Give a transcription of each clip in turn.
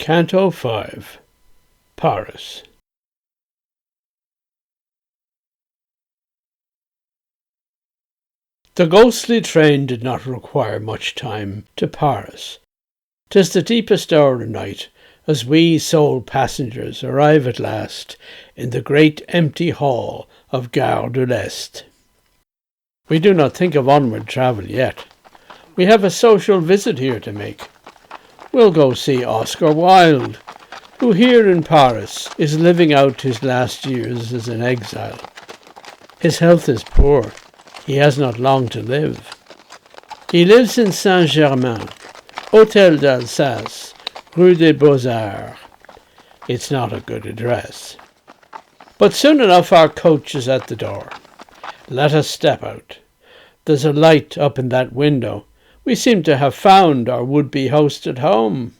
Canto 5, Paris. The ghostly train did not require much time to Paris. 'Tis the deepest hour of night, as we sole passengers arrive at last in the great empty hall of Gare de l'Est. We do not think of onward travel yet. We have a social visit here to make. We'll go see Oscar Wilde, who here in Paris is living out his last years as an exile. His health is poor. He has not long to live. He lives in Saint-Germain, Hôtel d'Alsace, Rue des Beaux-Arts. It's not a good address. But soon enough our coach is at the door. Let us step out. There's a light up in that window. We seem to have found our would-be host at home.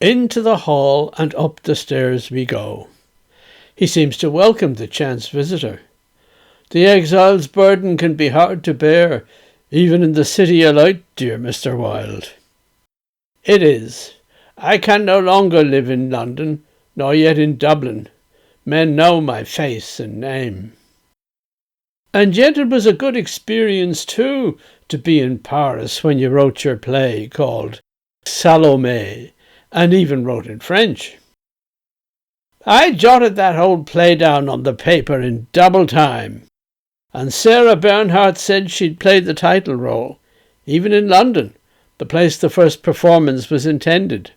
Into the hall and up the stairs we go. He seems to welcome the chance visitor. The exile's burden can be hard to bear, even in the city of light, dear Mr. Wilde. It is. I can no longer live in London, nor yet in Dublin. Men know my face and name. And yet it was a good experience, too, to be in Paris when you wrote your play called Salome, and even wrote in French. I jotted that old play down on the paper in double time, and Sarah Bernhardt said she'd play the title role, even in London, the place the first performance was intended.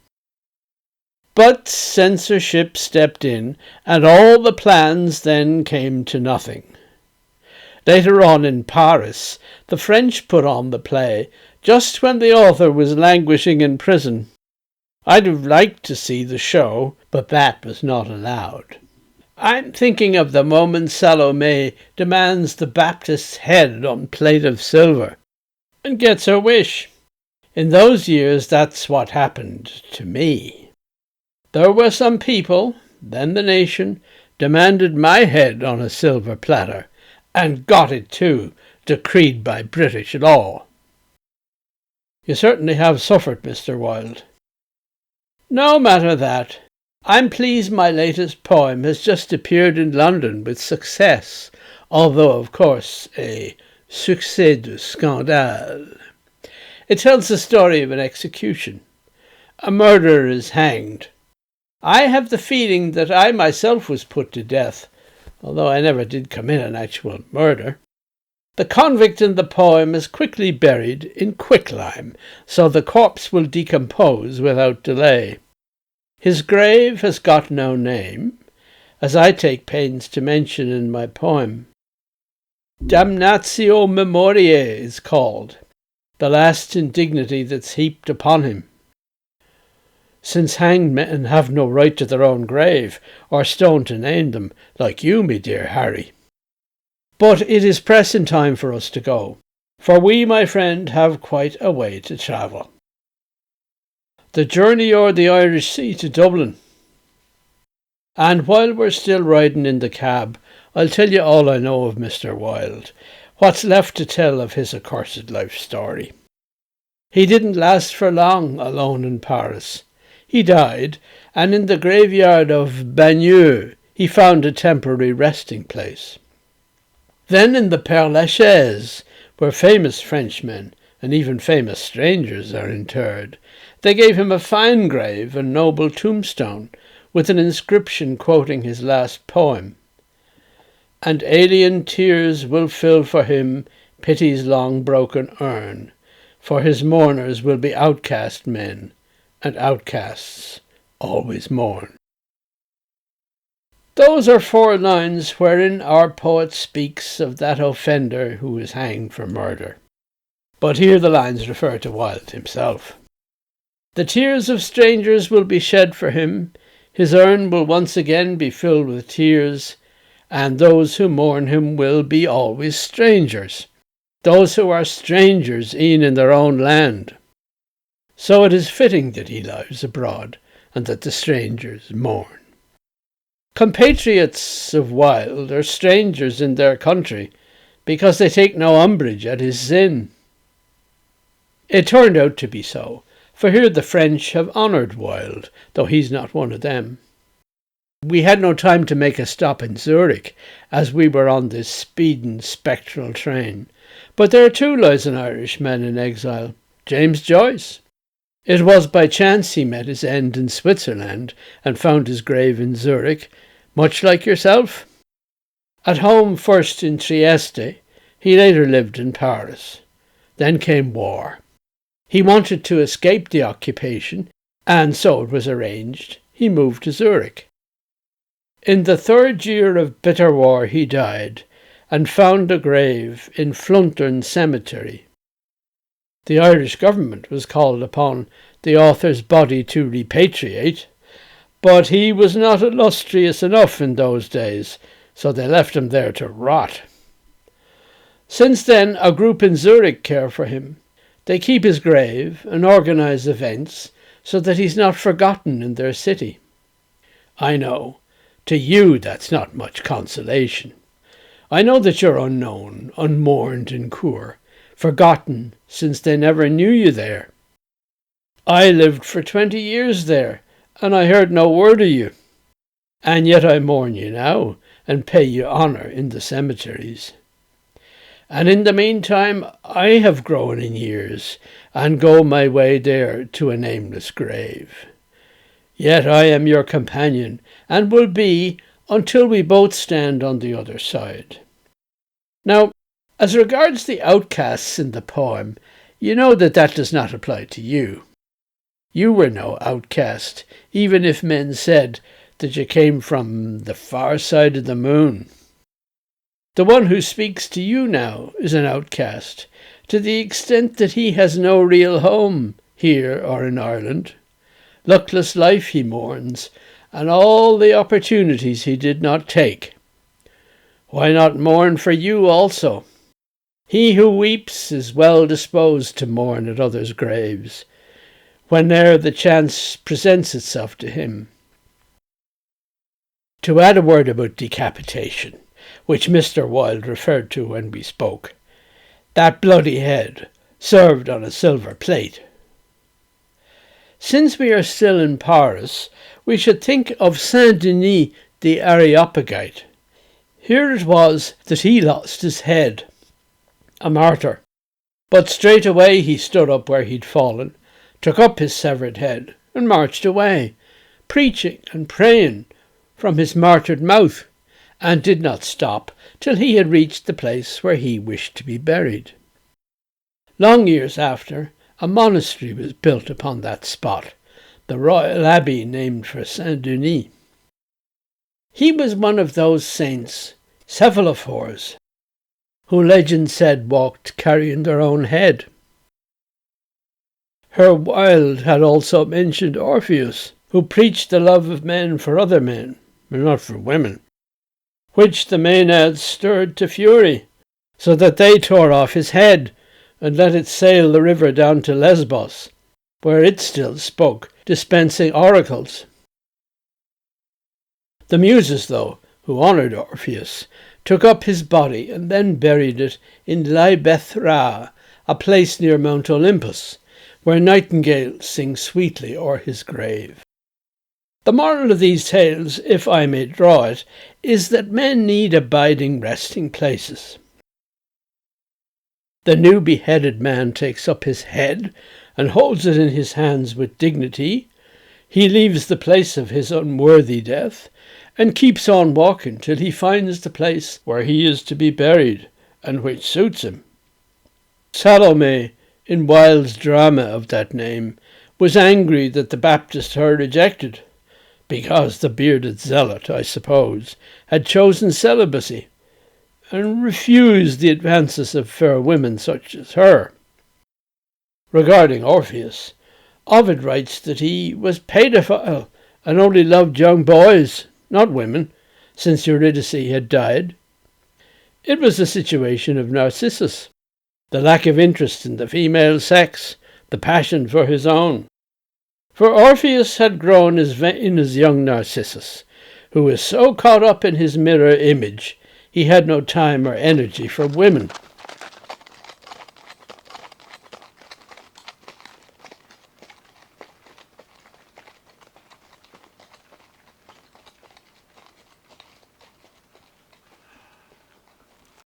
But censorship stepped in, and all the plans then came to nothing. Later on in Paris, the French put on the play, just when the author was languishing in prison. I'd have liked to see the show, but that was not allowed. I'm thinking of the moment Salome demands the Baptist's head on plate of silver, and gets her wish. In those years, that's what happened to me. There were some people, then the nation, demanded my head on a silver platter, and got it too, decreed by British law. You certainly have suffered, Mr. Wilde. No matter that. I'm pleased my latest poem has just appeared in London with success, although, of course, a succès de scandale. It tells the story of an execution. A murderer is hanged. I have the feeling that I myself was put to death, although I never did commit an actual murder. The convict in the poem is quickly buried in quicklime, so the corpse will decompose without delay. His grave has got no name, as I take pains to mention in my poem. Damnatio Memoriae is called, the last indignity that's heaped upon him. Since hanged men have no right to their own grave, or stone to name them, like you, me dear Harry. But it is pressing time for us to go, for we, my friend, have quite a way to travel. The journey o'er the Irish Sea to Dublin. And while we're still riding in the cab, I'll tell you all I know of Mr. Wilde, what's left to tell of his accursed life story. He didn't last for long alone in Paris. He died, and in the graveyard of Bagneux he found a temporary resting place. Then in the Père Lachaise, where famous Frenchmen and even famous strangers are interred, they gave him a fine grave and noble tombstone, with an inscription quoting his last poem. And alien tears will fill for him pity's long broken urn, for his mourners will be outcast men, and outcasts always mourn. Those are 4 lines wherein our poet speaks of that offender who is hanged for murder. But here the lines refer to Wilde himself. The tears of strangers will be shed for him, his urn will once again be filled with tears, and those who mourn him will be always strangers, those who are strangers e'en in their own land. So it is fitting that he lies abroad, and that the strangers mourn. Compatriots of Wilde are strangers in their country, because they take no umbrage at his sin. It turned out to be so. for here the French have honoured Wilde, though he's not one of them. We had no time to make a stop in Zurich, as we were on this speeding spectral train. But there too lies an Irishman in exile, James Joyce. It was by chance he met his end in Switzerland and found his grave in Zurich, much like yourself. At home first in Trieste, he later lived in Paris. Then came war. He wanted to escape the occupation, and so it was arranged he moved to Zurich. In the 3rd year of bitter war he died, and found a grave in Fluntern Cemetery. The Irish government was called upon the author's body to repatriate, but he was not illustrious enough in those days, so they left him there to rot. Since then, a group in Zurich care for him. They keep his grave and organise events so that he's not forgotten in their city. I know, to you that's not much consolation. I know that you're unknown, unmourned in Coire, forgotten since they never knew you there. I lived for 20 years there, and I heard no word of you. And yet I mourn you now, and pay you honour in the cemeteries. And in the meantime I have grown in years, and go my way there to a nameless grave. Yet I am your companion, and will be until we both stand on the other side. Now, as regards the outcasts in the poem, you know that does not apply to you. You were no outcast, even if men said that you came from the far side of the moon. The one who speaks to you now is an outcast, to the extent that he has no real home here or in Ireland. Luckless life he mourns, and all the opportunities he did not take. Why not mourn for you also? He who weeps is well disposed to mourn at others' graves, whene'er the chance presents itself to him. To add a word about decapitation, which Mr. Wilde referred to when we spoke, that bloody head, served on a silver plate. Since we are still in Paris, we should think of Saint-Denis the Areopagite. Here it was that he lost his head, a martyr. But straightway he stood up where he'd fallen, took up his severed head, and marched away, preaching and praying from his martyred mouth, and did not stop till he had reached the place where he wished to be buried. Long years after, a monastery was built upon that spot, the Royal Abbey named for Saint-Denis. He was one of those saints, cephalophores, who legend said walked carrying their own head. Her Wilde had also mentioned Orpheus, who preached the love of men for other men, but not for women, which the Maenads stirred to fury, so that they tore off his head and let it sail the river down to Lesbos, where it still spoke, dispensing oracles. The Muses, though, who honoured Orpheus, took up his body and then buried it in Laibeth-Ra, a place near Mount Olympus, where nightingales sing sweetly o'er his grave. The moral of these tales, if I may draw it, is that men need abiding resting places. The new beheaded man takes up his head and holds it in his hands with dignity. He leaves the place of his unworthy death and keeps on walking till he finds the place where he is to be buried and which suits him. Salome, in Wilde's drama of that name, was angry that the Baptist her rejected, because the bearded zealot, I suppose, had chosen celibacy, and refused the advances of fair women such as her. Regarding Orpheus, Ovid writes that he was paedophile and only loved young boys, not women, since Eurydice had died. It was the situation of Narcissus, the lack of interest in the female sex, the passion for his own. For Orpheus had grown in his young Narcissus, who was so caught up in his mirror image he had no time or energy for women.